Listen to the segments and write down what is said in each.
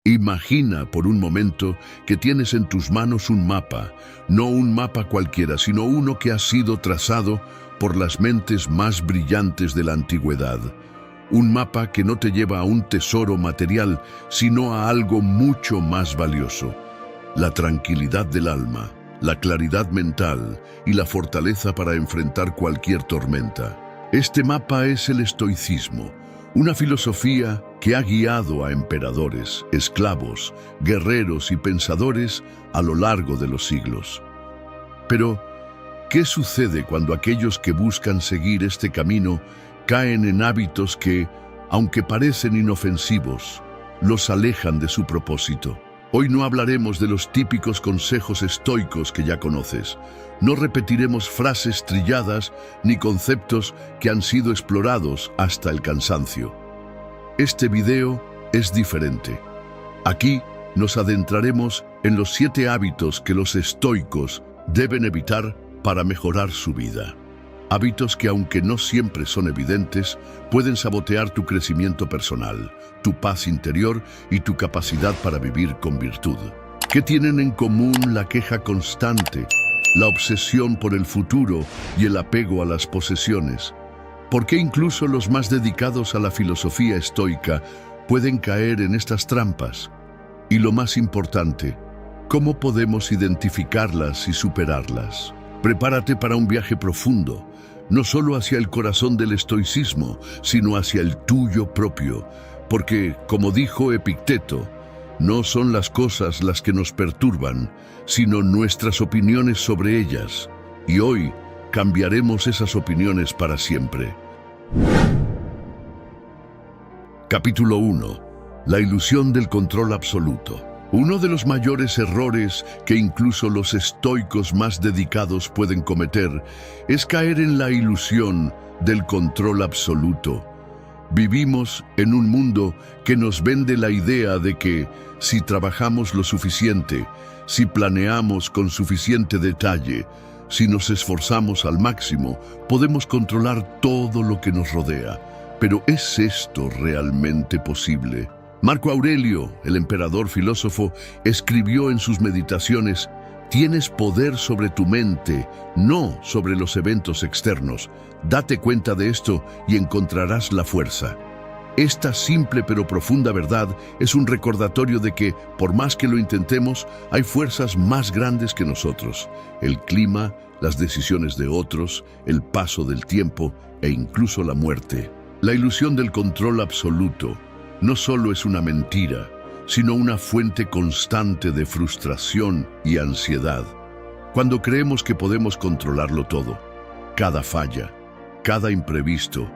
Imagina por un momento que tienes en tus manos un mapa, no un mapa cualquiera, sino uno que ha sido trazado por las mentes más brillantes de la antigüedad. Un mapa que no te lleva a un tesoro material, sino a algo mucho más valioso: la tranquilidad del alma, la claridad mental y la fortaleza para enfrentar cualquier tormenta. Este mapa es el estoicismo, una filosofía que ha guiado a emperadores, esclavos, guerreros y pensadores a lo largo de los siglos. Pero, ¿qué sucede cuando aquellos que buscan seguir este camino caen en hábitos que, aunque parecen inofensivos, los alejan de su propósito? Hoy no hablaremos de los típicos consejos estoicos que ya conoces. No repetiremos frases trilladas ni conceptos que han sido explorados hasta el cansancio. Este video es diferente. Aquí nos adentraremos en los 7 hábitos que los estoicos deben evitar para mejorar su vida. Hábitos que, aunque no siempre son evidentes, pueden sabotear tu crecimiento personal, tu paz interior y tu capacidad para vivir con virtud. ¿Qué tienen en común la queja constante, la obsesión por el futuro y el apego a las posesiones? ¿Por qué incluso los más dedicados a la filosofía estoica pueden caer en estas trampas? Y lo más importante, ¿cómo podemos identificarlas y superarlas? Prepárate para un viaje profundo, no solo hacia el corazón del estoicismo, sino hacia el tuyo propio, porque, como dijo Epicteto, no son las cosas las que nos perturban, sino nuestras opiniones sobre ellas. Y hoy cambiaremos esas opiniones para siempre. Capítulo 1. La ilusión del control absoluto. Uno de los mayores errores que incluso los estoicos más dedicados pueden cometer es caer en la ilusión del control absoluto. Vivimos en un mundo que nos vende la idea de que, si trabajamos lo suficiente, si planeamos con suficiente detalle, si nos esforzamos al máximo, podemos controlar todo lo que nos rodea. Pero ¿es esto realmente posible? Marco Aurelio, el emperador filósofo, escribió en sus meditaciones: «Tienes poder sobre tu mente, no sobre los eventos externos. Date cuenta de esto y encontrarás la fuerza». Esta simple pero profunda verdad es un recordatorio de que, por más que lo intentemos, hay fuerzas más grandes que nosotros: el clima, las decisiones de otros, el paso del tiempo e incluso la muerte. La ilusión del control absoluto no solo es una mentira, sino una fuente constante de frustración y ansiedad. Cuando creemos que podemos controlarlo todo, cada falla, cada imprevisto,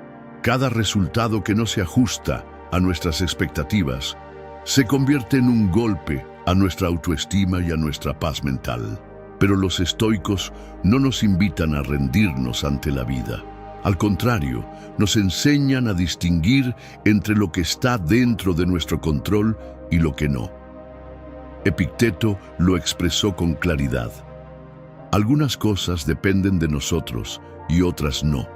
cada resultado que no se ajusta a nuestras expectativas, se convierte en un golpe a nuestra autoestima y a nuestra paz mental. Pero los estoicos no nos invitan a rendirnos ante la vida. Al contrario, nos enseñan a distinguir entre lo que está dentro de nuestro control y lo que no. Epicteto lo expresó con claridad: algunas cosas dependen de nosotros y otras no.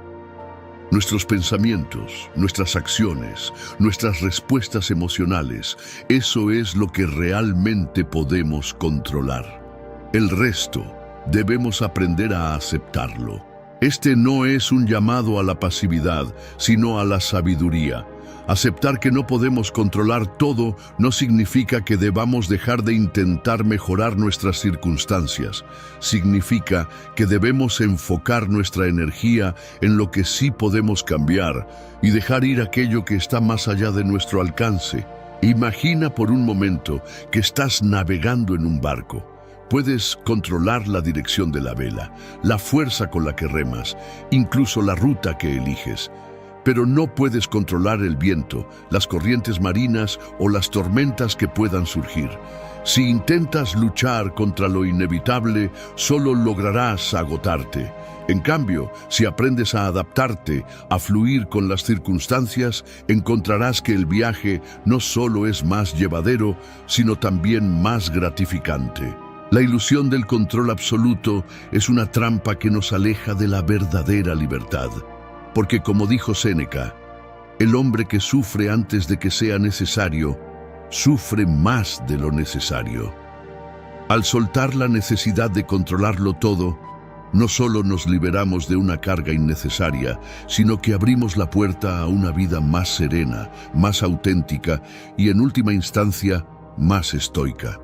Nuestros pensamientos, nuestras acciones, nuestras respuestas emocionales, eso es lo que realmente podemos controlar. El resto debemos aprender a aceptarlo. Este no es un llamado a la pasividad, sino a la sabiduría. Aceptar que no podemos controlar todo no significa que debamos dejar de intentar mejorar nuestras circunstancias. Significa que debemos enfocar nuestra energía en lo que sí podemos cambiar y dejar ir aquello que está más allá de nuestro alcance. Imagina por un momento que estás navegando en un barco. Puedes controlar la dirección de la vela, la fuerza con la que remas, incluso la ruta que eliges. Pero no puedes controlar el viento, las corrientes marinas o las tormentas que puedan surgir. Si intentas luchar contra lo inevitable, solo lograrás agotarte. En cambio, si aprendes a adaptarte, a fluir con las circunstancias, encontrarás que el viaje no solo es más llevadero, sino también más gratificante. La ilusión del control absoluto es una trampa que nos aleja de la verdadera libertad. Porque, como dijo Séneca, el hombre que sufre antes de que sea necesario sufre más de lo necesario. Al soltar la necesidad de controlarlo todo, no solo nos liberamos de una carga innecesaria, sino que abrimos la puerta a una vida más serena, más auténtica y, en última instancia, más estoica.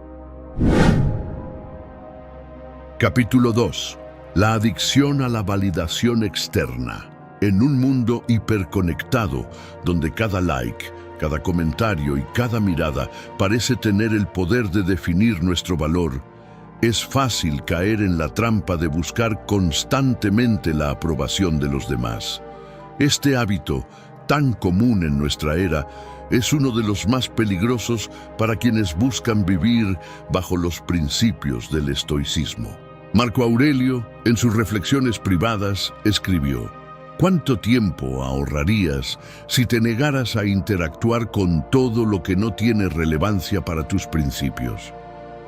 Capítulo 2. La adicción a la validación externa. En un mundo hiperconectado, donde cada like, cada comentario y cada mirada parece tener el poder de definir nuestro valor, es fácil caer en la trampa de buscar constantemente la aprobación de los demás. Este hábito, tan común en nuestra era, es uno de los más peligrosos para quienes buscan vivir bajo los principios del estoicismo. Marco Aurelio, en sus reflexiones privadas, escribió: ¿cuánto tiempo ahorrarías si te negaras a interactuar con todo lo que no tiene relevancia para tus principios?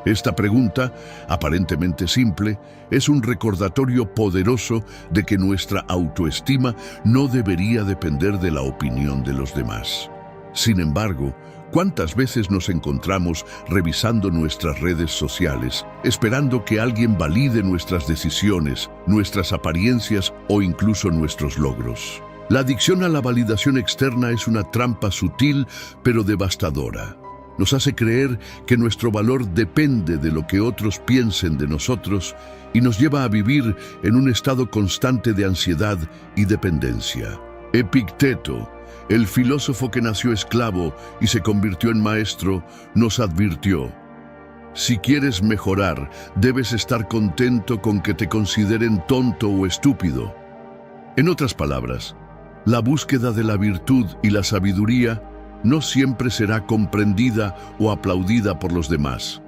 Esta pregunta, aparentemente simple, es un recordatorio poderoso de que nuestra autoestima no debería depender de la opinión de los demás. Sin embargo, ¿cuántas veces nos encontramos revisando nuestras redes sociales, esperando que alguien valide nuestras decisiones, nuestras apariencias o incluso nuestros logros? La adicción a la validación externa es una trampa sutil pero devastadora. Nos hace creer que nuestro valor depende de lo que otros piensen de nosotros y nos lleva a vivir en un estado constante de ansiedad y dependencia. Epicteto, el filósofo que nació esclavo y se convirtió en maestro, nos advirtió: si quieres mejorar, debes estar contento con que te consideren tonto o estúpido. En otras palabras, la búsqueda de la virtud y la sabiduría no siempre será comprendida o aplaudida por los demás.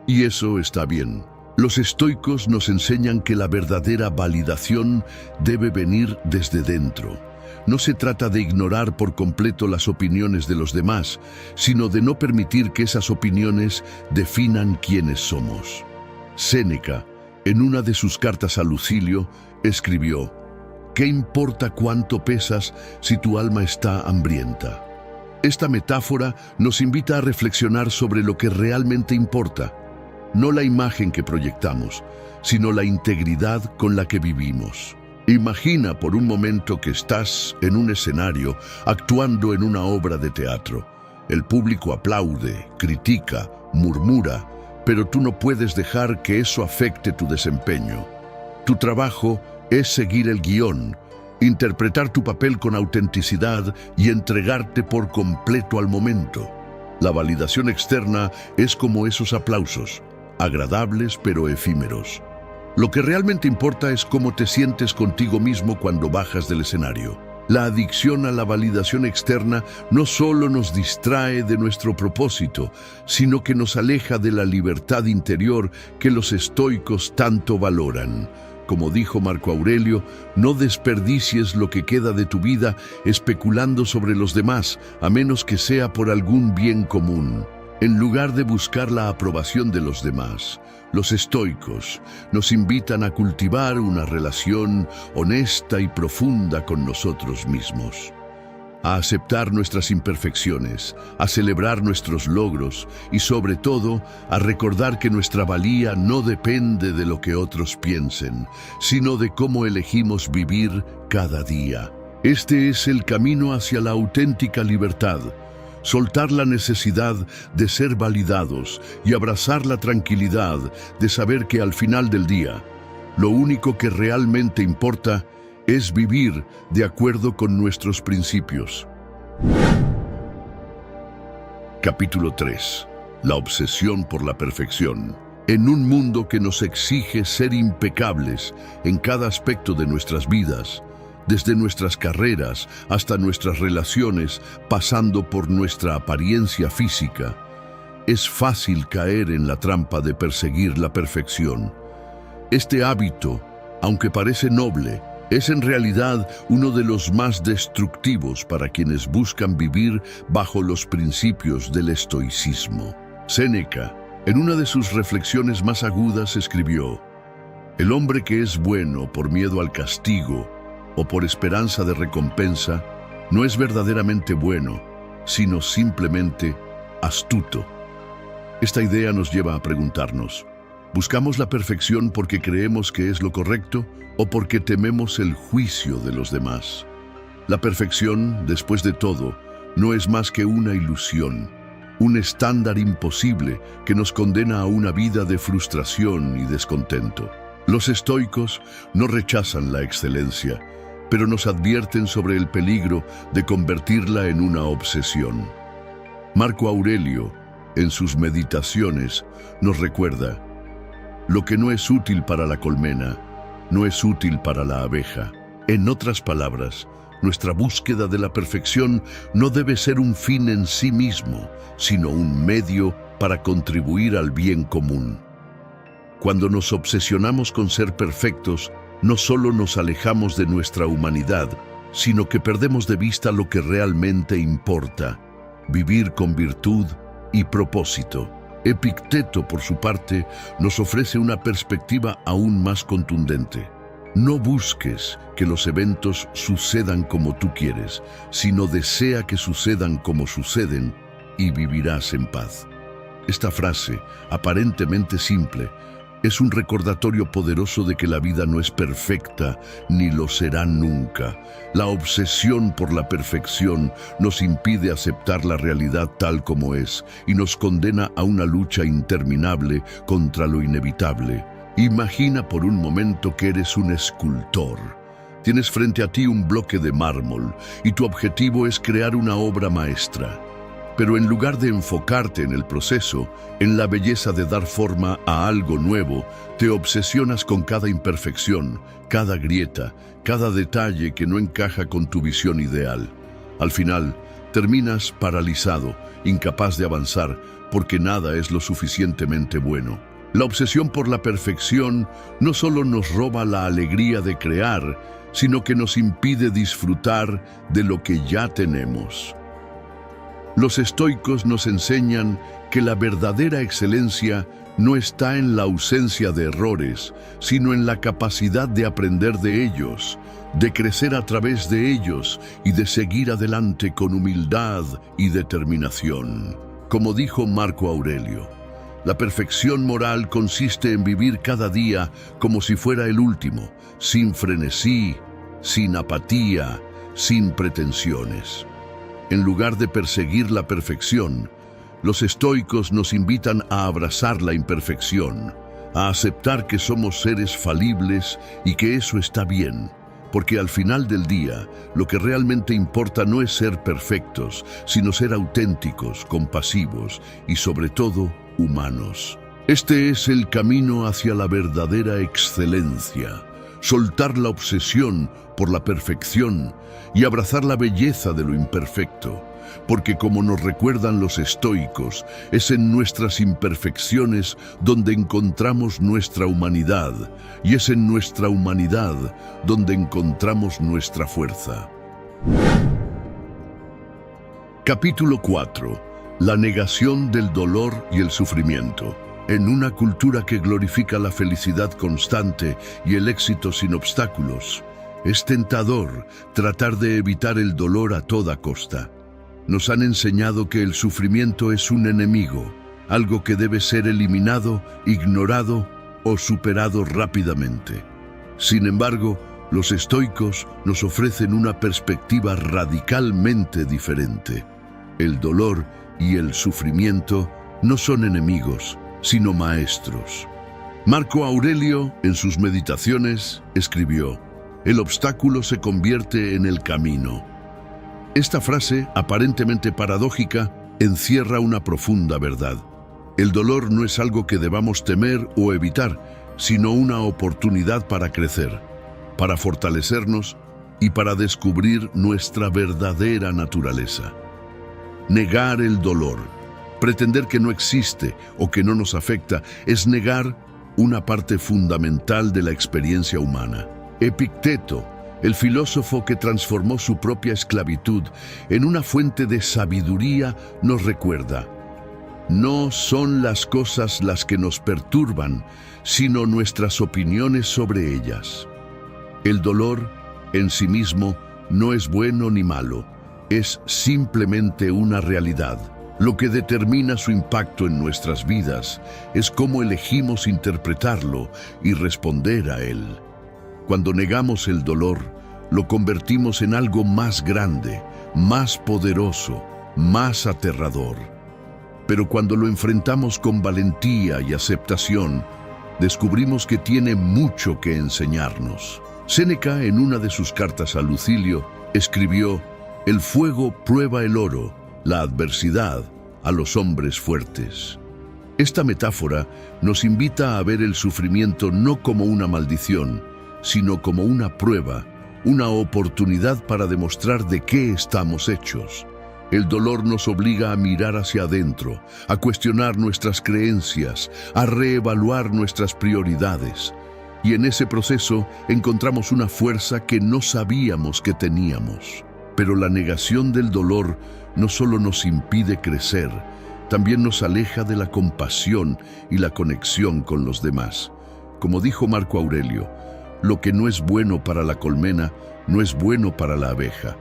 Y eso está bien. Los estoicos nos enseñan que la verdadera validación debe venir desde dentro. No se trata de ignorar por completo las opiniones de los demás, sino de no permitir que esas opiniones definan quiénes somos. Séneca, en una de sus cartas a Lucilio, escribió: ¿qué importa cuánto pesas si tu alma está hambrienta? Esta metáfora nos invita a reflexionar sobre lo que realmente importa, no la imagen que proyectamos, sino la integridad con la que vivimos. Imagina por un momento que estás en un escenario actuando en una obra de teatro. El público aplaude, critica, murmura, pero tú no puedes dejar que eso afecte tu desempeño. Tu trabajo es seguir el guión, interpretar tu papel con autenticidad y entregarte por completo al momento. La validación externa es como esos aplausos, agradables pero efímeros. Lo que realmente importa es cómo te sientes contigo mismo cuando bajas del escenario. La adicción a la validación externa no solo nos distrae de nuestro propósito, sino que nos aleja de la libertad interior que los estoicos tanto valoran. Como dijo Marco Aurelio, no desperdicies lo que queda de tu vida especulando sobre los demás, a menos que sea por algún bien común. En lugar de buscar la aprobación de los demás, los estoicos nos invitan a cultivar una relación honesta y profunda con nosotros mismos, a aceptar nuestras imperfecciones, a celebrar nuestros logros y, sobre todo, a recordar que nuestra valía no depende de lo que otros piensen, sino de cómo elegimos vivir cada día. Este es el camino hacia la auténtica libertad. Soltar la necesidad de ser validados y abrazar la tranquilidad de saber que al final del día, lo único que realmente importa es vivir de acuerdo con nuestros principios. Capítulo 3. La obsesión por la perfección. En un mundo que nos exige ser impecables en cada aspecto de nuestras vidas, desde nuestras carreras hasta nuestras relaciones, pasando por nuestra apariencia física, es fácil caer en la trampa de perseguir la perfección. Este hábito, aunque parece noble, es en realidad uno de los más destructivos para quienes buscan vivir bajo los principios del estoicismo. Séneca, en una de sus reflexiones más agudas, escribió: el hombre que es bueno por miedo al castigo o por esperanza de recompensa, no es verdaderamente bueno, sino simplemente astuto. Esta idea nos lleva a preguntarnos, ¿buscamos la perfección porque creemos que es lo correcto o porque tememos el juicio de los demás? La perfección, después de todo, no es más que una ilusión, un estándar imposible que nos condena a una vida de frustración y descontento. Los estoicos no rechazan la excelencia, pero nos advierten sobre el peligro de convertirla en una obsesión. Marco Aurelio, en sus Meditaciones, nos recuerda: lo que no es útil para la colmena, no es útil para la abeja. En otras palabras, nuestra búsqueda de la perfección no debe ser un fin en sí mismo, sino un medio para contribuir al bien común. Cuando nos obsesionamos con ser perfectos, no solo nos alejamos de nuestra humanidad, sino que perdemos de vista lo que realmente importa: vivir con virtud y propósito. Epicteto, por su parte, nos ofrece una perspectiva aún más contundente. No busques que los eventos sucedan como tú quieres, sino desea que sucedan como suceden y vivirás en paz. Esta frase, aparentemente simple, es un recordatorio poderoso de que la vida no es perfecta ni lo será nunca. La obsesión por la perfección nos impide aceptar la realidad tal como es y nos condena a una lucha interminable contra lo inevitable. Imagina por un momento que eres un escultor. Tienes frente a ti un bloque de mármol y tu objetivo es crear una obra maestra. Pero en lugar de enfocarte en el proceso, en la belleza de dar forma a algo nuevo, te obsesionas con cada imperfección, cada grieta, cada detalle que no encaja con tu visión ideal. Al final, terminas paralizado, incapaz de avanzar, porque nada es lo suficientemente bueno. La obsesión por la perfección no solo nos roba la alegría de crear, sino que nos impide disfrutar de lo que ya tenemos. Los estoicos nos enseñan que la verdadera excelencia no está en la ausencia de errores, sino en la capacidad de aprender de ellos, de crecer a través de ellos y de seguir adelante con humildad y determinación. Como dijo Marco Aurelio, la perfección moral consiste en vivir cada día como si fuera el último, sin frenesí, sin apatía, sin pretensiones. En lugar de perseguir la perfección, los estoicos nos invitan a abrazar la imperfección, a aceptar que somos seres falibles y que eso está bien, porque al final del día, lo que realmente importa no es ser perfectos, sino ser auténticos, compasivos y sobre todo, humanos. Este es el camino hacia la verdadera excelencia: soltar la obsesión por la perfección y abrazar la belleza de lo imperfecto, porque como nos recuerdan los estoicos, es en nuestras imperfecciones donde encontramos nuestra humanidad, y es en nuestra humanidad donde encontramos nuestra fuerza. Capítulo 4. La negación del dolor y el sufrimiento. En una cultura que glorifica la felicidad constante y el éxito sin obstáculos, es tentador tratar de evitar el dolor a toda costa. Nos han enseñado que el sufrimiento es un enemigo, algo que debe ser eliminado, ignorado o superado rápidamente. Sin embargo, los estoicos nos ofrecen una perspectiva radicalmente diferente. El dolor y el sufrimiento no son enemigos, sino maestros. Marco Aurelio, en sus Meditaciones, escribió: el obstáculo se convierte en el camino. Esta frase, aparentemente paradójica, encierra una profunda verdad. El dolor no es algo que debamos temer o evitar, sino una oportunidad para crecer, para fortalecernos y para descubrir nuestra verdadera naturaleza. Negar el dolor, pretender que no existe o que no nos afecta, es negar una parte fundamental de la experiencia humana. Epicteto, el filósofo que transformó su propia esclavitud en una fuente de sabiduría, nos recuerda: no son las cosas las que nos perturban, sino nuestras opiniones sobre ellas. El dolor, en sí mismo, no es bueno ni malo, es simplemente una realidad. Lo que determina su impacto en nuestras vidas es cómo elegimos interpretarlo y responder a él. Cuando negamos el dolor, lo convertimos en algo más grande, más poderoso, más aterrador. Pero cuando lo enfrentamos con valentía y aceptación, descubrimos que tiene mucho que enseñarnos. Séneca, en una de sus cartas a Lucilio, escribió: «El fuego prueba el oro, la adversidad a los hombres fuertes». Esta metáfora nos invita a ver el sufrimiento no como una maldición, sino como una prueba, una oportunidad para demostrar de qué estamos hechos. El dolor nos obliga a mirar hacia adentro, a cuestionar nuestras creencias, a reevaluar nuestras prioridades. Y en ese proceso encontramos una fuerza que no sabíamos que teníamos. Pero la negación del dolor no solo nos impide crecer, también nos aleja de la compasión y la conexión con los demás. Como dijo Marco Aurelio, lo que no es bueno para la colmena no es bueno para la abeja.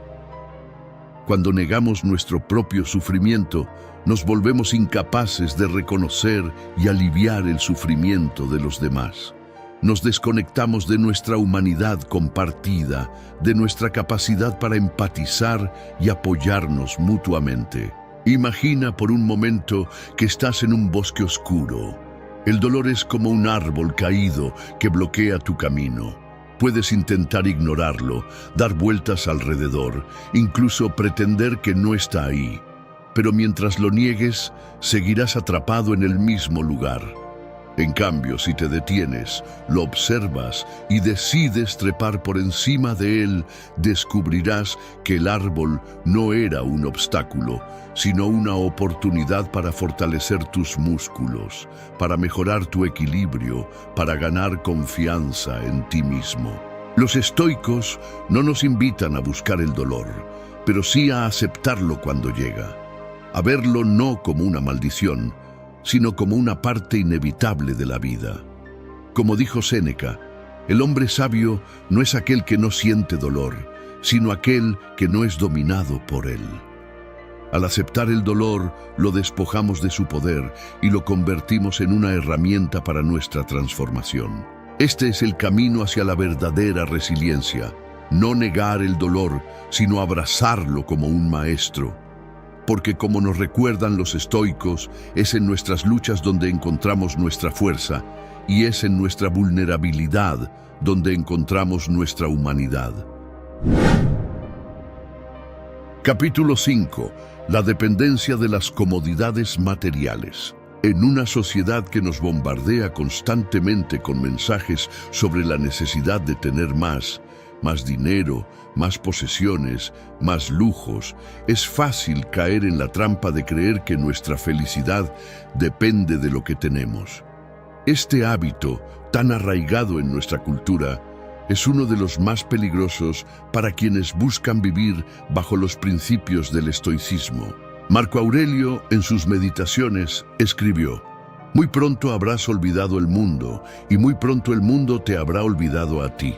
Cuando negamos nuestro propio sufrimiento, nos volvemos incapaces de reconocer y aliviar el sufrimiento de los demás. Nos desconectamos de nuestra humanidad compartida, de nuestra capacidad para empatizar y apoyarnos mutuamente. Imagina por un momento que estás en un bosque oscuro. El dolor es como un árbol caído que bloquea tu camino. Puedes intentar ignorarlo, dar vueltas alrededor, incluso pretender que no está ahí. Pero mientras lo niegues, seguirás atrapado en el mismo lugar. En cambio, si te detienes, lo observas y decides trepar por encima de él, descubrirás que el árbol no era un obstáculo, sino una oportunidad para fortalecer tus músculos, para mejorar tu equilibrio, para ganar confianza en ti mismo. Los estoicos no nos invitan a buscar el dolor, pero sí a aceptarlo cuando llega, a verlo no como una maldición, sino como una parte inevitable de la vida. Como dijo Séneca, el hombre sabio no es aquel que no siente dolor, sino aquel que no es dominado por él. Al aceptar el dolor, lo despojamos de su poder y lo convertimos en una herramienta para nuestra transformación. Este es el camino hacia la verdadera resiliencia, no negar el dolor, sino abrazarlo como un maestro. Porque como nos recuerdan los estoicos, es en nuestras luchas donde encontramos nuestra fuerza y es en nuestra vulnerabilidad donde encontramos nuestra humanidad. Capítulo 5. La dependencia de las comodidades materiales. En una sociedad que nos bombardea constantemente con mensajes sobre la necesidad de tener más dinero, más posesiones, más lujos, es fácil caer en la trampa de creer que nuestra felicidad depende de lo que tenemos. Este hábito, tan arraigado en nuestra cultura, es uno de los más peligrosos para quienes buscan vivir bajo los principios del estoicismo. Marco Aurelio, en sus Meditaciones, escribió: «Muy pronto habrás olvidado el mundo, y muy pronto el mundo te habrá olvidado a ti».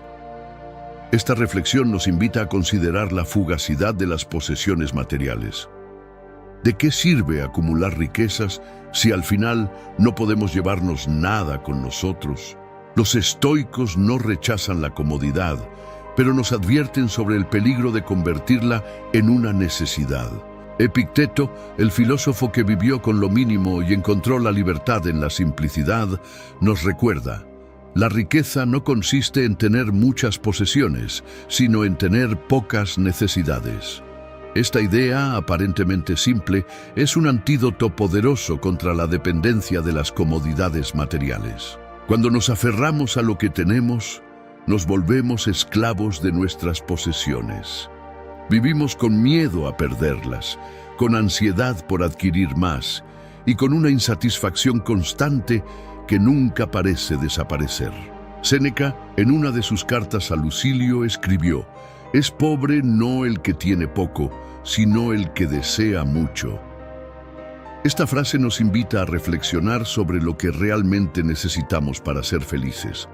Esta reflexión nos invita a considerar la fugacidad de las posesiones materiales. ¿De qué sirve acumular riquezas si al final no podemos llevarnos nada con nosotros? Los estoicos no rechazan la comodidad, pero nos advierten sobre el peligro de convertirla en una necesidad. Epicteto, el filósofo que vivió con lo mínimo y encontró la libertad en la simplicidad, nos recuerda: la riqueza no consiste en tener muchas posesiones, sino en tener pocas necesidades. Esta idea, aparentemente simple, es un antídoto poderoso contra la dependencia de las comodidades materiales. Cuando nos aferramos a lo que tenemos, nos volvemos esclavos de nuestras posesiones. Vivimos con miedo a perderlas, con ansiedad por adquirir más y con una insatisfacción constante que nunca parece desaparecer. Séneca, en una de sus cartas a Lucilio, escribió: «Es pobre no el que tiene poco, sino el que desea mucho». Esta frase nos invita a reflexionar sobre lo que realmente necesitamos para ser felices.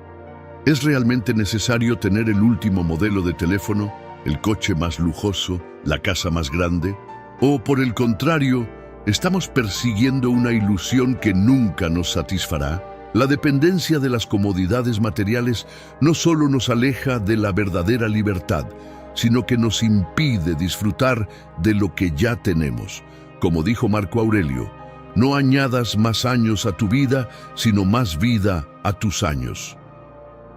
¿Es realmente necesario tener el último modelo de teléfono, el coche más lujoso, la casa más grande? ¿O, por el contrario, ¿Estamos persiguiendo una ilusión que nunca nos satisfará? La dependencia de las comodidades materiales no solo nos aleja de la verdadera libertad, sino que nos impide disfrutar de lo que ya tenemos. Como dijo Marco Aurelio, no añadas más años a tu vida, sino más vida a tus años.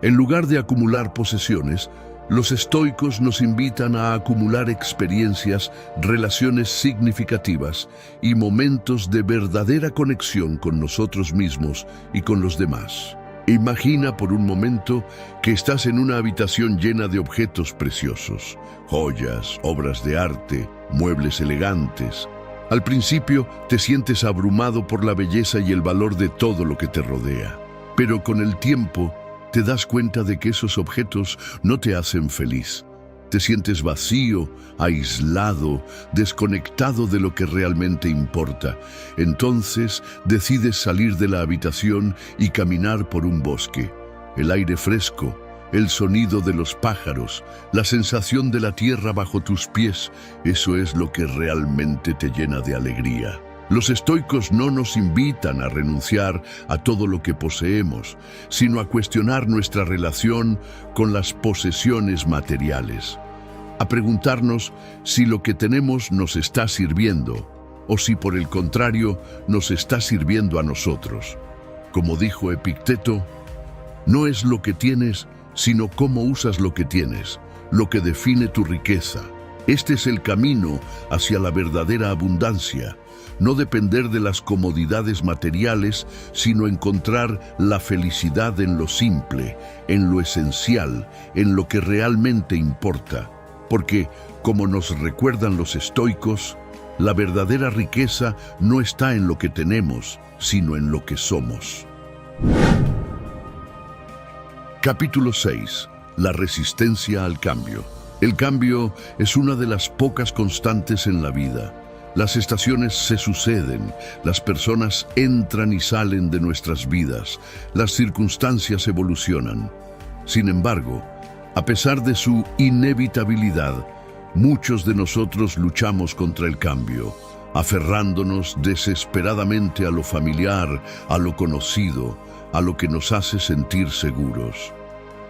En lugar de acumular posesiones, los estoicos nos invitan a acumular experiencias, relaciones significativas y momentos de verdadera conexión con nosotros mismos y con los demás. Imagina por un momento que estás en una habitación llena de objetos preciosos, joyas, obras de arte, muebles elegantes. Al principio te sientes abrumado por la belleza y el valor de todo lo que te rodea, pero con el tiempo te das cuenta de que esos objetos no te hacen feliz. Te sientes vacío, aislado, desconectado de lo que realmente importa. Entonces decides salir de la habitación y caminar por un bosque. El aire fresco, el sonido de los pájaros, la sensación de la tierra bajo tus pies, eso es lo que realmente te llena de alegría. Los estoicos no nos invitan a renunciar a todo lo que poseemos, sino a cuestionar nuestra relación con las posesiones materiales, a preguntarnos si lo que tenemos nos está sirviendo o si por el contrario nos está sirviendo a nosotros. Como dijo Epicteto, no es lo que tienes, sino cómo usas lo que tienes, lo que define tu riqueza. Este es el camino hacia la verdadera abundancia. No depender de las comodidades materiales, sino encontrar la felicidad en lo simple, en lo esencial, en lo que realmente importa. Porque, como nos recuerdan los estoicos, la verdadera riqueza no está en lo que tenemos, sino en lo que somos. Capítulo 6. La resistencia al cambio. El cambio es una de las pocas constantes en la vida. Las estaciones se suceden, las personas entran y salen de nuestras vidas, las circunstancias evolucionan. Sin embargo, a pesar de su inevitabilidad, muchos de nosotros luchamos contra el cambio, aferrándonos desesperadamente a lo familiar, a lo conocido, a lo que nos hace sentir seguros.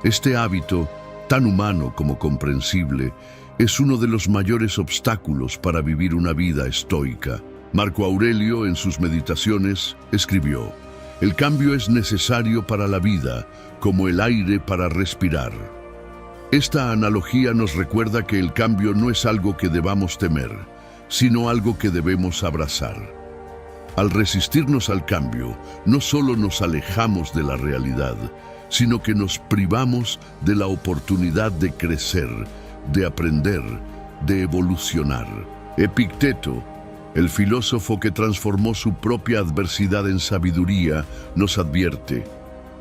Este hábito, tan humano como comprensible, es uno de los mayores obstáculos para vivir una vida estoica. Marco Aurelio, en sus meditaciones, escribió: «El cambio es necesario para la vida, como el aire para respirar». Esta analogía nos recuerda que el cambio no es algo que debamos temer, sino algo que debemos abrazar. Al resistirnos al cambio, no solo nos alejamos de la realidad, sino que nos privamos de la oportunidad de crecer, de aprender, de evolucionar. Epicteto, el filósofo que transformó su propia adversidad en sabiduría, nos advierte: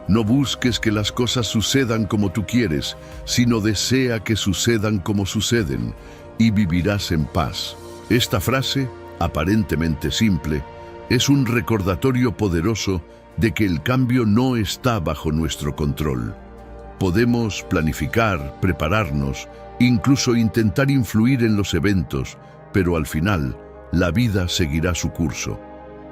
no busques que las cosas sucedan como tú quieres, sino desea que sucedan como suceden, y vivirás en paz. Esta frase, aparentemente simple, es un recordatorio poderoso de que el cambio no está bajo nuestro control. Podemos planificar, prepararnos, incluso intentar influir en los eventos, pero al final, la vida seguirá su curso.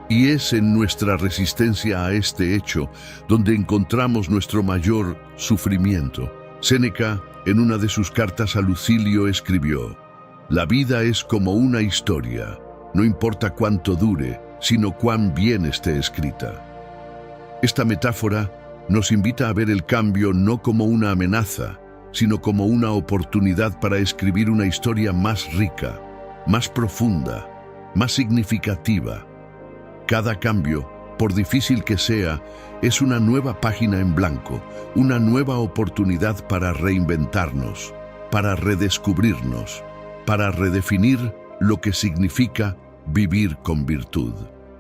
Y es en nuestra resistencia a este hecho donde encontramos nuestro mayor sufrimiento. Séneca, en una de sus cartas a Lucilio, escribió: «La vida es como una historia, no importa cuánto dure, sino cuán bien esté escrita». Esta metáfora nos invita a ver el cambio no como una amenaza, sino como una oportunidad para escribir una historia más rica, más profunda, más significativa. Cada cambio, por difícil que sea, es una nueva página en blanco, una nueva oportunidad para reinventarnos, para redescubrirnos, para redefinir lo que significa vivir con virtud.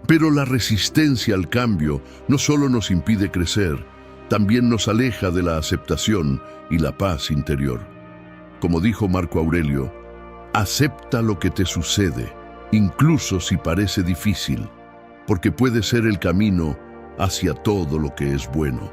Pero la resistencia al cambio no solo nos impide crecer, también nos aleja de la aceptación y la paz interior. Como dijo Marco Aurelio, acepta lo que te sucede, incluso si parece difícil, porque puede ser el camino hacia todo lo que es bueno.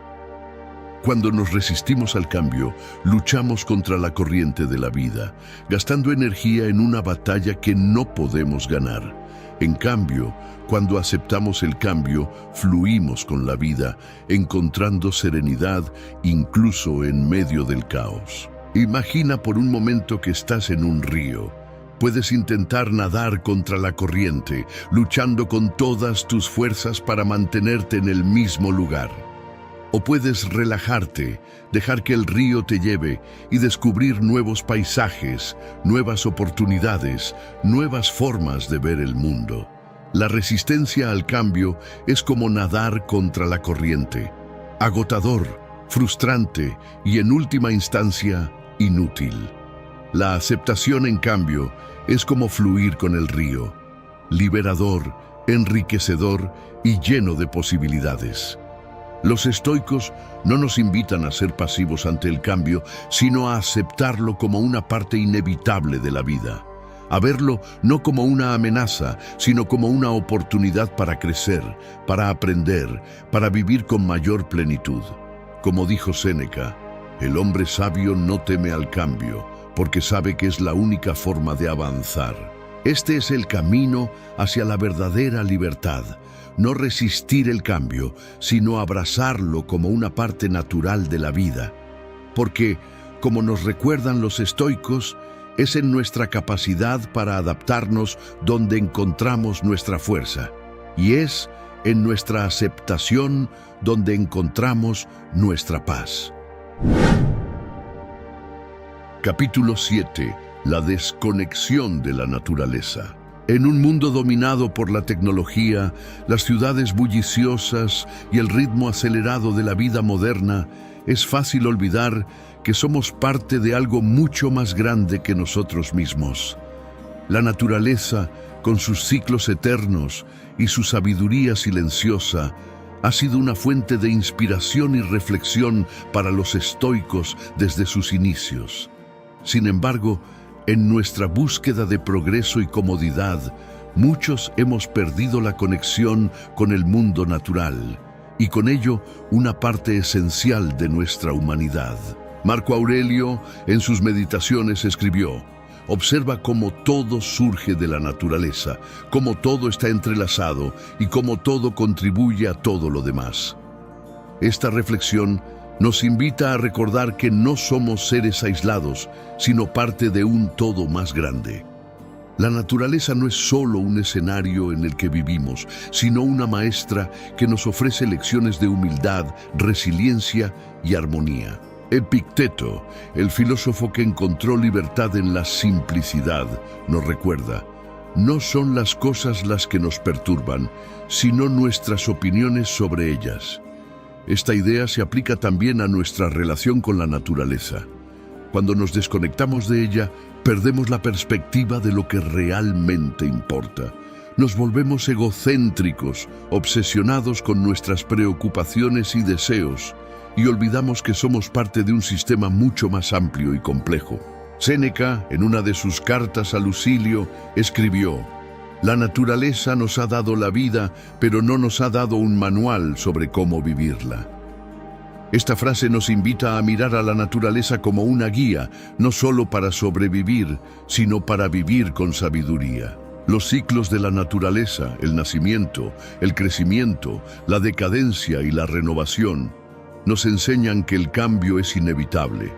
Cuando nos resistimos al cambio, luchamos contra la corriente de la vida, gastando energía en una batalla que no podemos ganar. En cambio, cuando aceptamos el cambio, fluimos con la vida, encontrando serenidad incluso en medio del caos. Imagina por un momento que estás en un río. Puedes intentar nadar contra la corriente, luchando con todas tus fuerzas para mantenerte en el mismo lugar. O puedes relajarte, dejar que el río te lleve y descubrir nuevos paisajes, nuevas oportunidades, nuevas formas de ver el mundo. La resistencia al cambio es como nadar contra la corriente, agotador, frustrante y en última instancia, inútil. La aceptación, en cambio, es como fluir con el río, liberador, enriquecedor y lleno de posibilidades. Los estoicos no nos invitan a ser pasivos ante el cambio, sino a aceptarlo como una parte inevitable de la vida. A verlo no como una amenaza, sino como una oportunidad para crecer, para aprender, para vivir con mayor plenitud. Como dijo Séneca, el hombre sabio no teme al cambio, porque sabe que es la única forma de avanzar. Este es el camino hacia la verdadera libertad. No resistir el cambio, sino abrazarlo como una parte natural de la vida. Porque, como nos recuerdan los estoicos, es en nuestra capacidad para adaptarnos donde encontramos nuestra fuerza. Y es en nuestra aceptación donde encontramos nuestra paz. Capítulo 7. La desconexión de la naturaleza. En un mundo dominado por la tecnología, las ciudades bulliciosas y el ritmo acelerado de la vida moderna, es fácil olvidar que somos parte de algo mucho más grande que nosotros mismos. La naturaleza, con sus ciclos eternos y su sabiduría silenciosa, ha sido una fuente de inspiración y reflexión para los estoicos desde sus inicios. Sin embargo, en nuestra búsqueda de progreso y comodidad, muchos hemos perdido la conexión con el mundo natural y con ello una parte esencial de nuestra humanidad. Marco Aurelio, en sus meditaciones, escribió: observa cómo todo surge de la naturaleza, cómo todo está entrelazado y cómo todo contribuye a todo lo demás. Esta reflexión nos invita a recordar que no somos seres aislados, sino parte de un todo más grande. La naturaleza no es solo un escenario en el que vivimos, sino una maestra que nos ofrece lecciones de humildad, resiliencia y armonía. Epicteto, el filósofo que encontró libertad en la simplicidad, nos recuerda: no son las cosas las que nos perturban, sino nuestras opiniones sobre ellas. Esta idea se aplica también a nuestra relación con la naturaleza. Cuando nos desconectamos de ella, perdemos la perspectiva de lo que realmente importa. Nos volvemos egocéntricos, obsesionados con nuestras preocupaciones y deseos, y olvidamos que somos parte de un sistema mucho más amplio y complejo. Séneca, en una de sus cartas a Lucilio, escribió: la naturaleza nos ha dado la vida, pero no nos ha dado un manual sobre cómo vivirla. Esta frase nos invita a mirar a la naturaleza como una guía, no solo para sobrevivir, sino para vivir con sabiduría. Los ciclos de la naturaleza, el nacimiento, el crecimiento, la decadencia y la renovación, nos enseñan que el cambio es inevitable,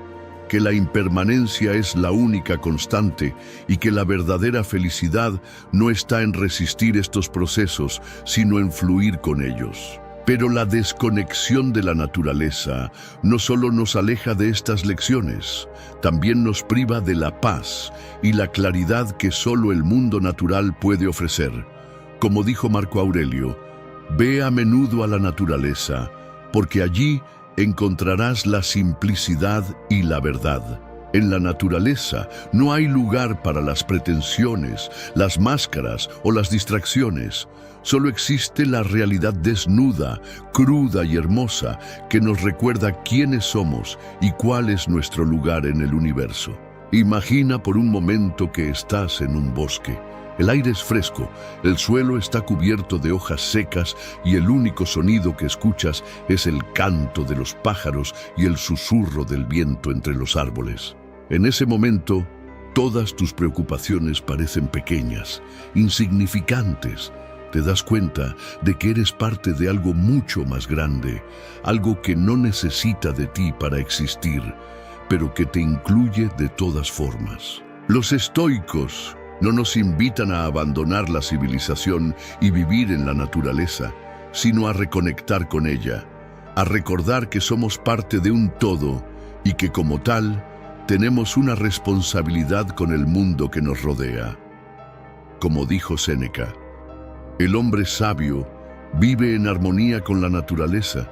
que la impermanencia es la única constante y que la verdadera felicidad no está en resistir estos procesos, sino en fluir con ellos. Pero la desconexión de la naturaleza no solo nos aleja de estas lecciones, también nos priva de la paz y la claridad que solo el mundo natural puede ofrecer. Como dijo Marco Aurelio, ve a menudo a la naturaleza, porque allí encontrarás la simplicidad y la verdad. En la naturaleza no hay lugar para las pretensiones, las máscaras o las distracciones. Solo existe la realidad desnuda, cruda y hermosa que nos recuerda quiénes somos y cuál es nuestro lugar en el universo. Imagina por un momento que estás en un bosque. El aire es fresco, el suelo está cubierto de hojas secas y el único sonido que escuchas es el canto de los pájaros y el susurro del viento entre los árboles. En ese momento, Todas tus preocupaciones parecen pequeñas, insignificantes. Te das cuenta de que eres parte de algo mucho más grande, algo que no necesita de ti para existir, pero que te incluye de todas formas. Los estoicos no nos invitan a abandonar la civilización y vivir en la naturaleza, sino a reconectar con ella, a recordar que somos parte de un todo y que como tal tenemos una responsabilidad con el mundo que nos rodea. Como dijo Séneca, el hombre sabio vive en armonía con la naturaleza,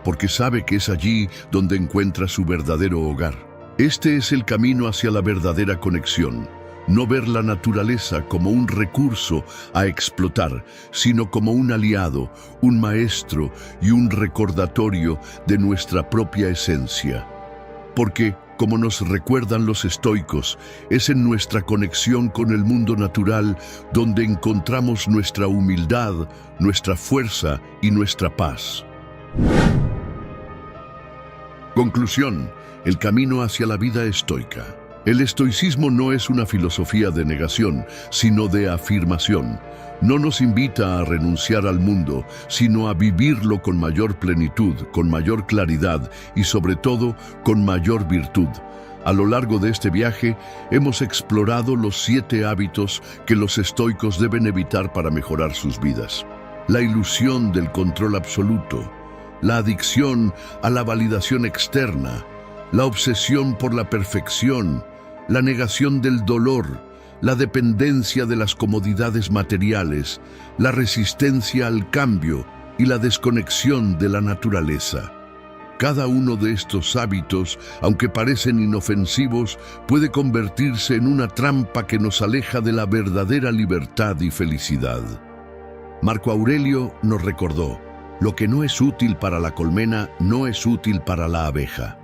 porque sabe que es allí donde encuentra su verdadero hogar. Este es el camino hacia la verdadera conexión, no ver la naturaleza como un recurso a explotar, sino como un aliado, un maestro y un recordatorio de nuestra propia esencia. Porque, como nos recuerdan los estoicos, es en nuestra conexión con el mundo natural donde encontramos nuestra humildad, nuestra fuerza y nuestra paz. Conclusión: el camino hacia la vida estoica. El estoicismo no es una filosofía de negación, sino de afirmación. No nos invita a renunciar al mundo, sino a vivirlo con mayor plenitud, con mayor claridad y sobre todo con mayor virtud. A lo largo de este viaje hemos explorado los 7 hábitos que los estoicos deben evitar para mejorar sus vidas. La ilusión del control absoluto, la adicción a la validación externa, la obsesión por la perfección, la negación del dolor, la dependencia de las comodidades materiales, la resistencia al cambio y la desconexión de la naturaleza. Cada uno de estos hábitos, aunque parecen inofensivos, puede convertirse en una trampa que nos aleja de la verdadera libertad y felicidad. Marco Aurelio nos recordó: lo que no es útil para la colmena no es útil para la abeja.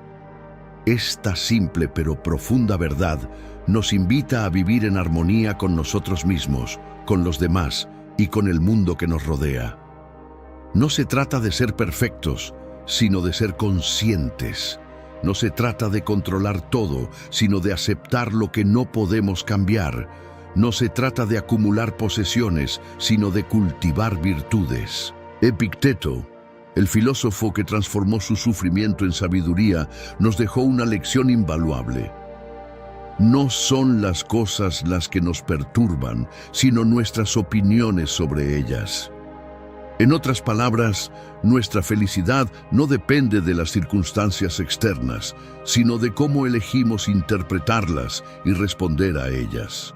Esta simple pero profunda verdad nos invita a vivir en armonía con nosotros mismos, con los demás y con el mundo que nos rodea. No se trata de ser perfectos, sino de ser conscientes. No se trata de controlar todo, sino de aceptar lo que no podemos cambiar. No se trata de acumular posesiones, sino de cultivar virtudes. Epicteto, el filósofo que transformó su sufrimiento en sabiduría, nos dejó una lección invaluable. No son las cosas las que nos perturban, sino nuestras opiniones sobre ellas. En otras palabras, nuestra felicidad no depende de las circunstancias externas, sino de cómo elegimos interpretarlas y responder a ellas.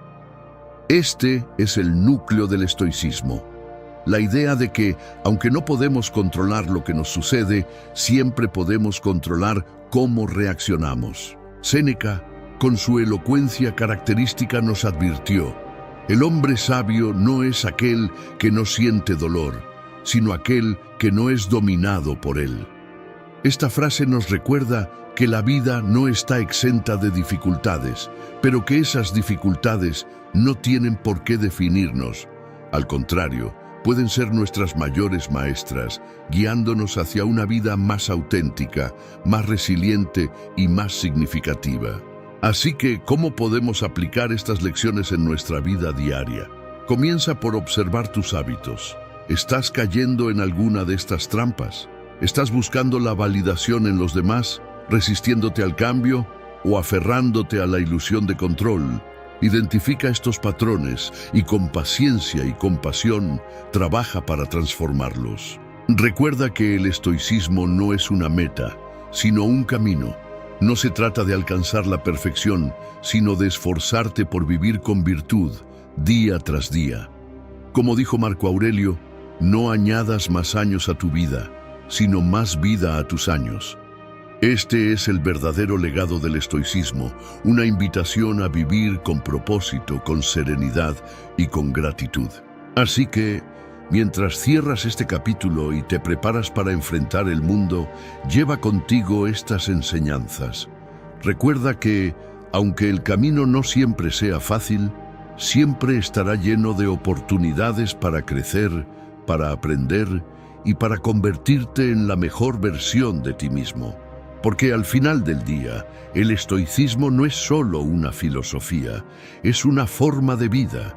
Este es el núcleo del estoicismo. La idea de que, aunque no podemos controlar lo que nos sucede, siempre podemos controlar cómo reaccionamos. Séneca, con su elocuencia característica, nos advirtió: el hombre sabio no es aquel que no siente dolor, sino aquel que no es dominado por él. Esta frase nos recuerda que la vida no está exenta de dificultades, pero que esas dificultades no tienen por qué definirnos. Al contrario, pueden ser nuestras mayores maestras, guiándonos hacia una vida más auténtica, más resiliente y más significativa. Así que, ¿cómo podemos aplicar estas lecciones en nuestra vida diaria? Comienza por observar tus hábitos. ¿Estás cayendo en alguna de estas trampas? ¿Estás buscando la validación en los demás, resistiéndote al cambio o aferrándote a la ilusión de control? Identifica estos patrones y con paciencia y compasión trabaja para transformarlos. Recuerda que el estoicismo no es una meta, sino un camino. No se trata de alcanzar la perfección, sino de esforzarte por vivir con virtud, día tras día. Como dijo Marco Aurelio, no añadas más años a tu vida, sino más vida a tus años. Este es el verdadero legado del estoicismo, una invitación a vivir con propósito, con serenidad y con gratitud. Así que, mientras cierras este capítulo y te preparas para enfrentar el mundo, lleva contigo estas enseñanzas. Recuerda que, aunque el camino no siempre sea fácil, siempre estará lleno de oportunidades para crecer, para aprender y para convertirte en la mejor versión de ti mismo. Porque al final del día, el estoicismo no es solo una filosofía, es una forma de vida.